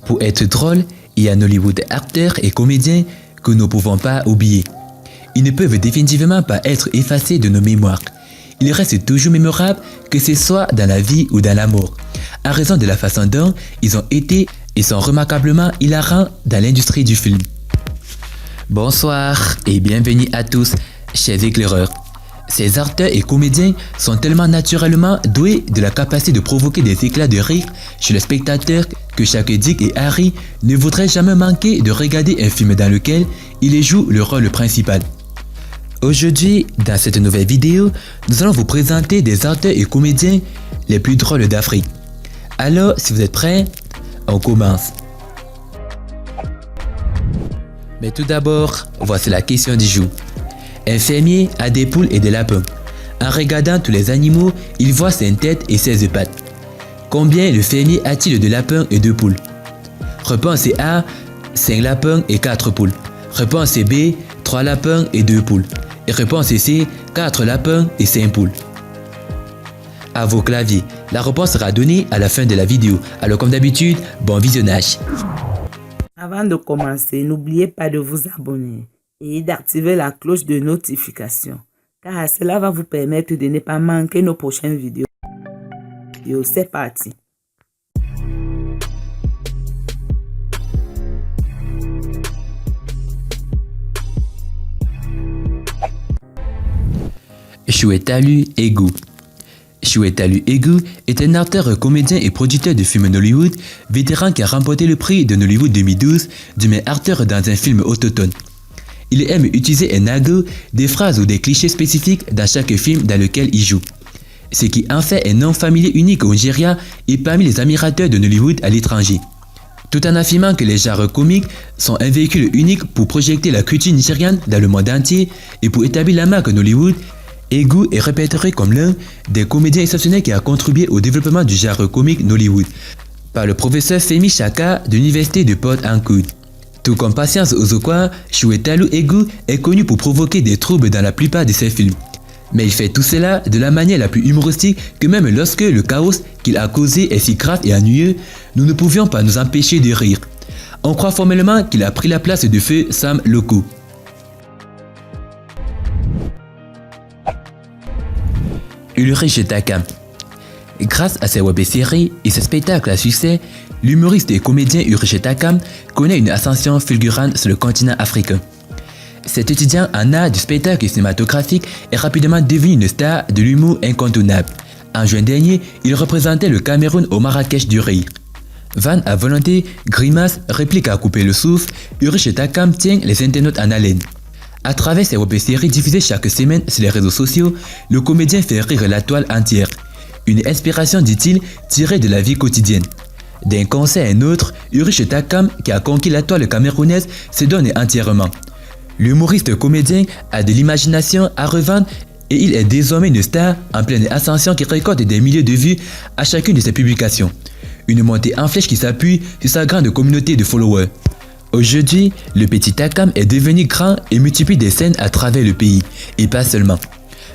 Pour être drôle, il y a un Hollywood acteurs et comédiens que nous ne pouvons pas oublier. Ils ne peuvent définitivement pas être effacés de nos mémoires. Ils restent toujours mémorables, que ce soit dans la vie ou dans la mort, à raison de la façon dont ils ont été et sont remarquablement hilarants dans l'industrie du film. Bonsoir et bienvenue à tous, chers éclaireurs. Ces acteurs et comédiens sont tellement naturellement doués de la capacité de provoquer des éclats de rire chez le spectateur que chaque Dick et Harry ne voudraient jamais manquer de regarder un film dans lequel ils jouent le rôle principal. Aujourd'hui, dans cette nouvelle vidéo, nous allons vous présenter des acteurs et comédiens les plus drôles d'Afrique. Alors, si vous êtes prêts, on commence. Mais tout d'abord, voici la question du jour. Un fermier a des poules et des lapins. En regardant tous les animaux, il voit 5 têtes et 16 pattes. Combien le fermier a-t-il de lapins et de poules? Réponse A, 5 lapins et 4 poules. Réponse B, 3 lapins et 2 poules. Et réponse C, 4 lapins et 5 poules. À vos claviers, la réponse sera donnée à la fin de la vidéo. Alors comme d'habitude, bon visionnage. Avant de commencer, n'oubliez pas de vous abonner et d'activer la cloche de notification, car cela va vous permettre de ne pas manquer nos prochaines vidéos. C'est parti. Chiwetel Ejiofor. Chiwetel Ejiofor est un acteur, comédien et producteur de films Nollywood, vétéran qui a remporté le prix de Nollywood 2012 du meilleur acteur dans un film autochtone. Il aime utiliser un argot, des phrases ou des clichés spécifiques dans chaque film dans lequel il joue, ce qui en fait un nom familier unique au Nigeria et parmi les admirateurs de Nollywood à l'étranger. Tout en affirmant que les genres comiques sont un véhicule unique pour projeter la culture nigériane dans le monde entier et pour établir la marque Nollywood, Ejiofor est répertorié comme l'un des comédiens exceptionnels qui a contribué au développement du genre comique Nollywood par le professeur Femi Chaka de l'université de Port Harcourt. Tout comme Patience Ozokwa, Chiwetel Ejiofor est connu pour provoquer des troubles dans la plupart de ses films. Mais il fait tout cela de la manière la plus humoristique que même lorsque le chaos qu'il a causé est si grave et ennuyeux, nous ne pouvions pas nous empêcher de rire. On croit formellement qu'il a pris la place de feu Sam Loco. Ulrich Takam. Grâce à ses web-séries et ses spectacles à succès, l'humoriste et comédien Ulrich Takam connaît une ascension fulgurante sur le continent africain. Cet étudiant en art du spectacle cinématographique est rapidement devenu une star de l'humour incontournable. En juin dernier, il représentait le Cameroun au Marrakech du rire. Van à volonté, grimace, réplique à couper le souffle, Ulrich Takam tient les internautes en haleine. À travers ses web-séries diffusées chaque semaine sur les réseaux sociaux, le comédien fait rire la toile entière. Une inspiration, dit-il, tirée de la vie quotidienne. D'un concert à un autre, Ulrich Takam, qui a conquis la toile camerounaise, se donne entièrement. L'humoriste comédien a de l'imagination à revendre et il est désormais une star en pleine ascension qui récolte des milliers de vues à chacune de ses publications. Une montée en flèche qui s'appuie sur sa grande communauté de followers. Aujourd'hui, le petit Takam est devenu grand et multiplie des scènes à travers le pays, et pas seulement.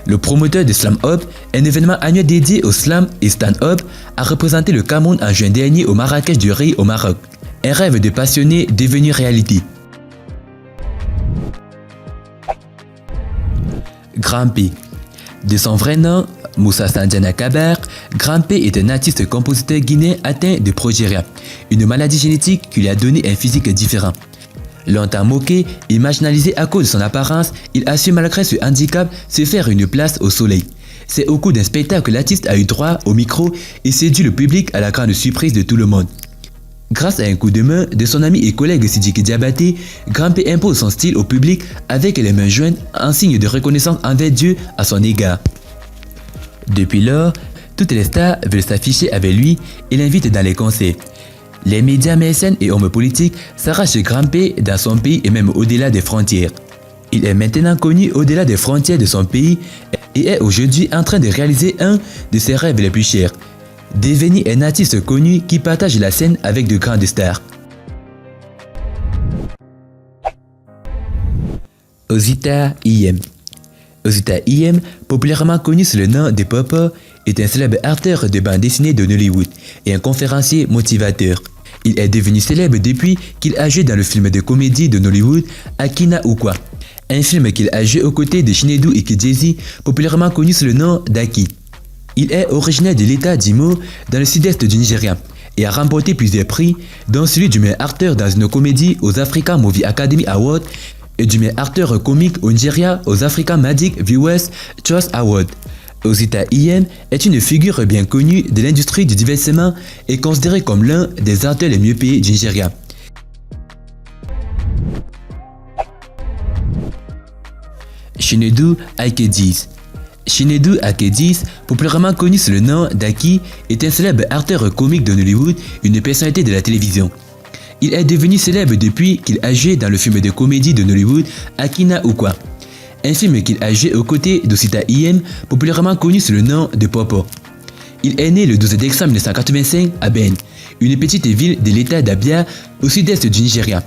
Le promoteur de Slam Up, un événement annuel dédié au slam et stand-up, a représenté le Cameroun en juin dernier au Marrakech du rire au Maroc. Un rêve de passionné devenu réalité. Grand P. De son vrai nom, Moussa Sandiana Kabar, Grand P est un artiste-compositeur guinéen atteint de progéria, une maladie génétique qui lui a donné un physique différent. Longtemps moqué et marginalisé à cause de son apparence, il a su malgré ce handicap se faire une place au soleil. C'est au cours d'un spectacle que l'artiste a eu droit au micro et séduit le public à la grande surprise de tout le monde. Grâce à un coup de main de son ami et collègue Sidiki Diabaté, Grand P impose son style au public avec les mains jointes en signe de reconnaissance envers Dieu à son égard. Depuis lors, toutes les stars veulent s'afficher avec lui et l'invitent dans les concerts. Les médias, mécènes et hommes politiques s'arrachent Grand P dans son pays et même au-delà des frontières. Il est maintenant connu au-delà des frontières de son pays et est aujourd'hui en train de réaliser un de ses rêves les plus chers, devenir un artiste connu qui partage la scène avec de grandes stars. Ozita Iyem. Ozita Iyem, populairement connu sous le nom de Popo, est un célèbre acteur de bande dessinée de Nollywood et un conférencier motivateur. Il est devenu célèbre depuis qu'il a joué dans le film de comédie de Nollywood Akina Ukwa, un film qu'il a joué aux côtés de Chinedu Ikejezi, populairement connu sous le nom d'Aki. Il est originaire de l'état d'Imo, dans le sud-est du Nigeria, et a remporté plusieurs prix, dont celui du meilleur acteur dans une comédie aux African Movie Academy Awards et du meilleur acteur comique au Nigeria aux African Magic Viewers Choice Awards. Osita Iyem est une figure bien connue de l'industrie du divertissement et considéré comme l'un des acteurs les mieux payés du Nigeria. Chinedu Ikejezi. Chinedu Ikejezi, populairement connu sous le nom d'Aki, est un célèbre acteur comique de Nollywood, une personnalité de la télévision. Il est devenu célèbre depuis qu'il a joué dans le film de comédie de Nollywood Akina Ukwa, un film qu'il a joué aux côtés d'Osita Iyem, populairement connu sous le nom de Popo. Il est né le 12 décembre 1985 à Ben, une petite ville de l'état d'Abia au sud-est du Nigeria.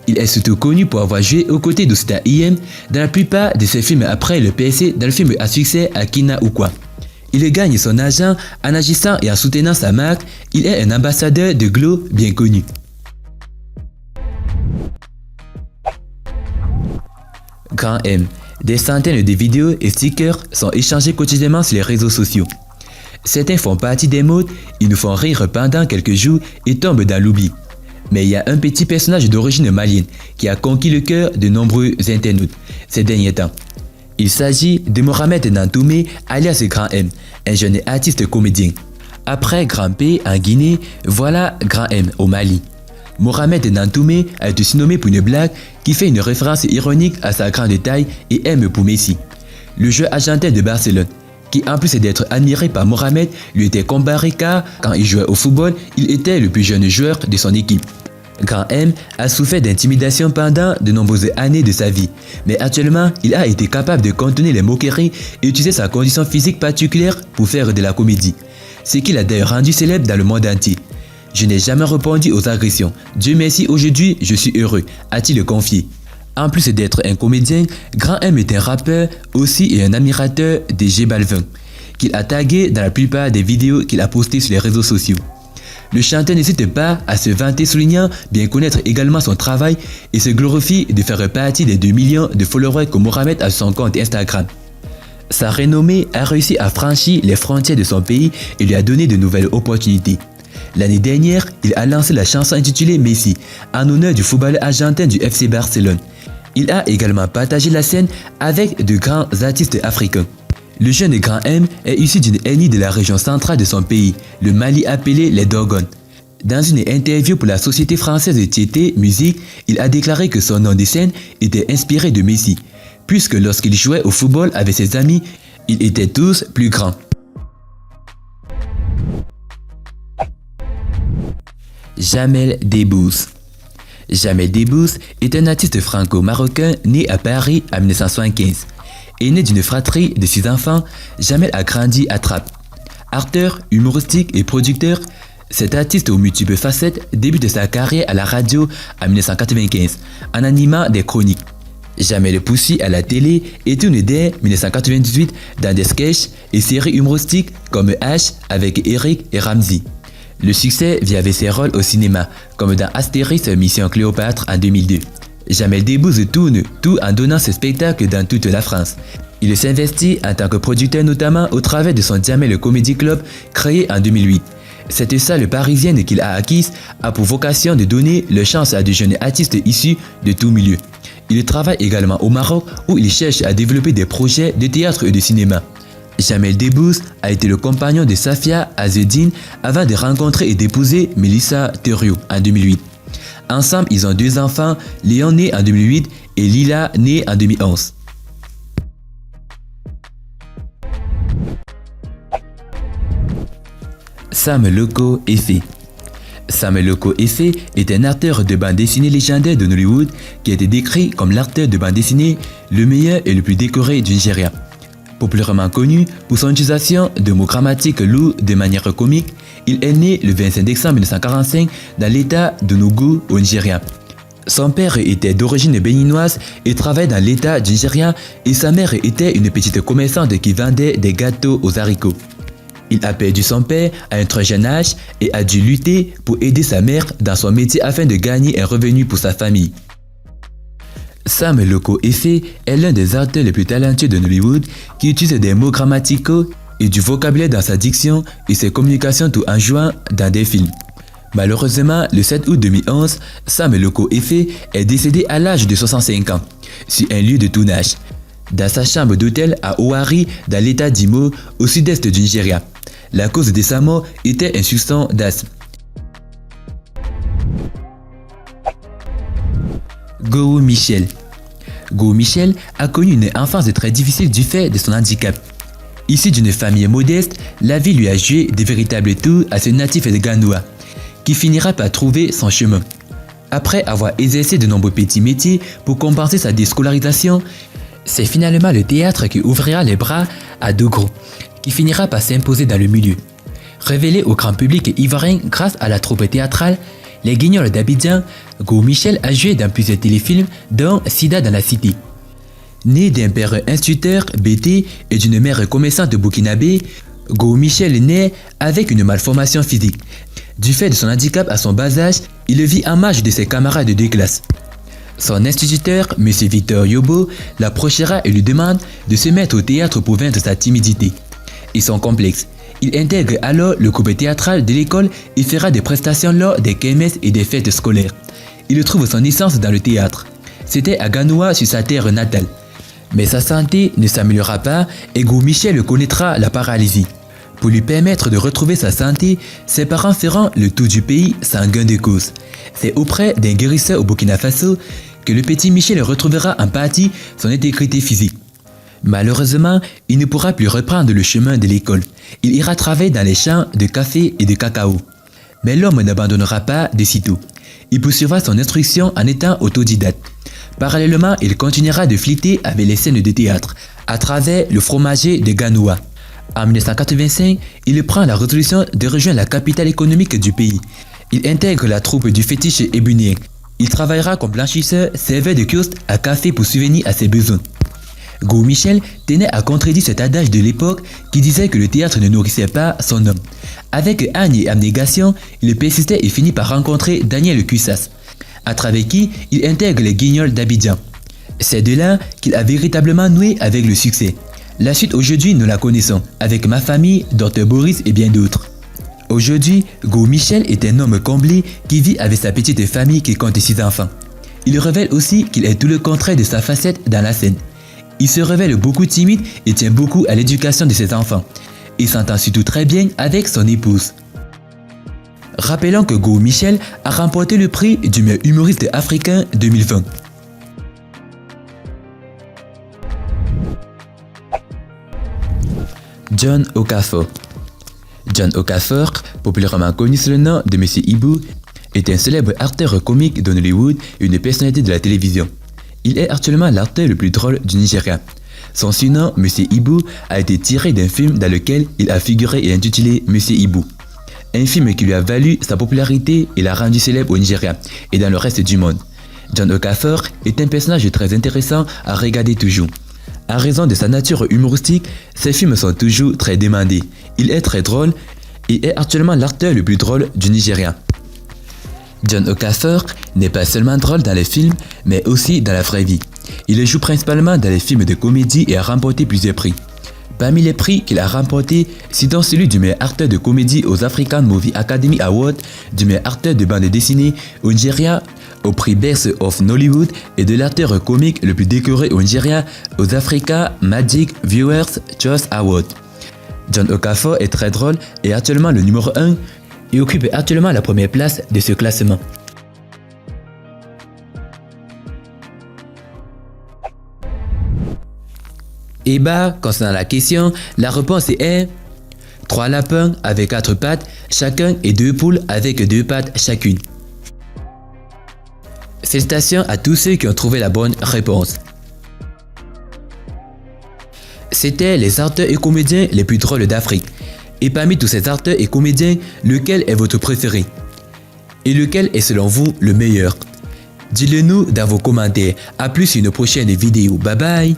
Il est surtout connu pour avoir joué aux côtés d'Osita Iyem dans la plupart de ses films après le PSC dans le film à succès Akina Ukwa. Il gagne son argent en agissant et en soutenant sa marque. Il est un ambassadeur de Glo bien connu. Grand M. Des centaines de vidéos et stickers sont échangés quotidiennement sur les réseaux sociaux. Certains font partie des modes, ils nous font rire pendant quelques jours et tombent dans l'oubli. Mais il y a un petit personnage d'origine malienne qui a conquis le cœur de nombreux internautes ces derniers temps. Il s'agit de Mohamed Nantoumé alias Grand M, un jeune artiste comédien. Après Grand P en Guinée, voilà Grand M au Mali. Mohamed Nantoumé a été surnommé pour une blague qui fait une référence ironique à sa grande taille et aime pour Messi, le joueur argentin de Barcelone, qui en plus d'être admiré par Mohamed, lui était comparé car quand il jouait au football, il était le plus jeune joueur de son équipe. Grand M a souffert d'intimidation pendant de nombreuses années de sa vie, mais actuellement, il a été capable de contenir les moqueries et utiliser sa condition physique particulière pour faire de la comédie, ce qui l'a d'ailleurs rendu célèbre dans le monde entier. Je n'ai jamais répondu aux agressions. Dieu merci, aujourd'hui, je suis heureux, a-t-il confié. En plus d'être un comédien, Grand M est un rappeur aussi et un admirateur de J Balvin, qu'il a tagué dans la plupart des vidéos qu'il a postées sur les réseaux sociaux. Le chanteur n'hésite pas à se vanter, soulignant bien connaître également son travail et se glorifie de faire partie des 2 millions de followers que Mohamed a sur son compte Instagram. Sa renommée a réussi à franchir les frontières de son pays et lui a donné de nouvelles opportunités. L'année dernière, il a lancé la chanson intitulée Messi, en honneur du footballeur argentin du FC Barcelone. Il a également partagé la scène avec de grands artistes africains. Le jeune Grand M est issu d'une ethnie de la région centrale de son pays, le Mali appelé les Dogon. Dans une interview pour la société française de Tieté Musique, il a déclaré que son nom de scène était inspiré de Messi, puisque lorsqu'il jouait au football avec ses amis, ils étaient tous plus grands. Jamel Debbouze. Jamel Debbouze est un artiste franco-marocain né à Paris en 1975. Né d'une fratrie de 6 enfants, Jamel a grandi à Trappes. Acteur, humoristique et producteur, cet artiste aux multiples facettes débute sa carrière à la radio en 1995 en animant des chroniques. Jamel poursuit à la télé et tourne dès 1998 dans des sketchs et séries humoristiques comme H avec Eric et Ramzy. Le succès vient avec ses rôles au cinéma, comme dans Astérix Mission Cléopâtre en 2002. Jamel Debbouze tourne tout en donnant ses spectacles dans toute la France. Il s'investit en tant que producteur notamment au travers de son Jamel Comedy Club créé en 2008. Cette salle parisienne qu'il a acquise a pour vocation de donner la chance à de jeunes artistes issus de tout milieu. Il travaille également au Maroc où il cherche à développer des projets de théâtre et de cinéma. Jamel Debbouze a été le compagnon de Safia Azedine avant de rencontrer et d'épouser Melissa Thériault en 2008. Ensemble, ils ont 2 enfants, Léon né en 2008 et Lila né en 2011. Sam Loco Efe. Sam Loco Efe est un acteur de bande dessinée légendaire de Nollywood qui a été décrit comme l'acteur de bande dessinée le meilleur et le plus décoré du Nigeria. Populairement connu pour son utilisation de mots grammatiques lourds de manière comique, il est né le 25 décembre 1945 dans l'état de Enugu au Nigeria. Son père était d'origine béninoise et travaillait dans l'état du Nigeria et sa mère était une petite commerçante qui vendait des gâteaux aux haricots. Il a perdu son père à un très jeune âge et a dû lutter pour aider sa mère dans son métier afin de gagner un revenu pour sa famille. Sam Loco Efe est l'un des acteurs les plus talentueux de Nollywood qui utilise des mots grammaticaux et du vocabulaire dans sa diction et ses communications tout en jouant dans des films. Malheureusement, le 7 août 2011, Sam Loco Efe est décédé à l'âge de 65 ans sur un lieu de tournage, dans sa chambre d'hôtel à Owari, dans l'état d'Imo, au sud-est du Nigeria. La cause de sa mort était un soupçon d'asthme. Goo Michel. Goo Michel a connu une enfance très difficile du fait de son handicap. Issu d'une famille modeste, la vie lui a joué de véritables tours à ce natif de Ganoua, qui finira par trouver son chemin. Après avoir exercé de nombreux petits métiers pour compenser sa déscolarisation, c'est finalement le théâtre qui ouvrira les bras à Dougro, qui finira par s'imposer dans le milieu. Révélé au grand public ivoirien grâce à la troupe théâtrale Les Guignols d'Abidjan, Goo Michel a joué dans plusieurs téléfilms, dont Sida dans la Cité. Né d'un père instituteur, BT, et d'une mère commerçante burkinabé, Goo Michel est né avec une malformation physique. Du fait de son handicap à son bas âge, il vit en marge de ses camarades de classe. Son instituteur, M. Victor Yobo, l'approchera et lui demande de se mettre au théâtre pour vaincre sa timidité et son complexe. Il intègre alors le groupe théâtral de l'école et fera des prestations lors des kermesses et des fêtes scolaires. Il trouve son essence dans le théâtre. C'était à Ganoua, sur sa terre natale. Mais sa santé ne s'améliorera pas et Goo Michel connaîtra la paralysie. Pour lui permettre de retrouver sa santé, ses parents feront le tour du pays sans gain de cause. C'est auprès d'un guérisseur au Burkina Faso que le petit Michel retrouvera en partie son intégrité physique. Malheureusement, il ne pourra plus reprendre le chemin de l'école. Il ira travailler dans les champs de café et de cacao. Mais l'homme n'abandonnera pas de sitôt. Il poursuivra son instruction en étant autodidacte. Parallèlement, il continuera de flirter avec les scènes de théâtre à travers le fromager de Ganoua. En 1985, il prend la résolution de rejoindre la capitale économique du pays. Il intègre la troupe du fétiche ébénien. Il travaillera comme blanchisseur, serveur de kiosque à café pour subvenir à ses besoins. Goo Michel tenait à contredire cet adage de l'époque qui disait que le théâtre ne nourrissait pas son homme. Avec hargne et abnégation, il persistait et finit par rencontrer Daniel Cuissas, à travers qui il intègre les Guignols d'Abidjan. C'est de là qu'il a véritablement noué avec le succès. La suite aujourd'hui nous la connaissons, avec Ma Famille, Dr Boris et bien d'autres. Aujourd'hui, Goo Michel est un homme comblé qui vit avec sa petite famille qui compte 6 enfants. Il révèle aussi qu'il est tout le contraire de sa facette dans la scène. Il se révèle beaucoup timide et tient beaucoup à l'éducation de ses enfants. Il s'entend surtout très bien avec son épouse. Rappelons que Goo Michel a remporté le prix du meilleur humoriste africain 2020. John Okafor. John Okafor, populairement connu sous le nom de M. Ibu, est un célèbre acteur comique de Nollywood et une personnalité de la télévision. Il est actuellement l'acteur le plus drôle du Nigeria. Son surnom, M. Ibu, a été tiré d'un film dans lequel il a figuré et intitulé M. Ibu. Un film qui lui a valu sa popularité et l'a rendu célèbre au Nigeria et dans le reste du monde. John Okafor est un personnage très intéressant à regarder toujours. À raison de sa nature humoristique, ses films sont toujours très demandés. Il est très drôle et est actuellement l'acteur le plus drôle du Nigeria. John Okafor n'est pas seulement drôle dans les films, mais aussi dans la vraie vie. Il joue principalement dans les films de comédie et a remporté plusieurs prix. Parmi les prix qu'il a remportés, citons celui du meilleur acteur de comédie aux African Movie Academy Awards, du meilleur acteur de bande dessinée au Nigeria, au prix Best of Nollywood et de l'acteur comique le plus décoré au Nigeria aux Africa Magic Viewers Choice Awards. John Okafor est très drôle et actuellement le numéro 1 et occupe actuellement la première place de ce classement. Et bah, concernant la question, la réponse est 3 lapins avec 4 pattes chacun et 2 poules avec 2 pattes chacune. Félicitations à tous ceux qui ont trouvé la bonne réponse. C'était les acteurs et comédiens les plus drôles d'Afrique. Et parmi tous ces acteurs et comédiens, lequel est votre préféré? Et lequel est selon vous le meilleur? Dites-le nous dans vos commentaires. A plus sur une prochaine vidéo. Bye bye!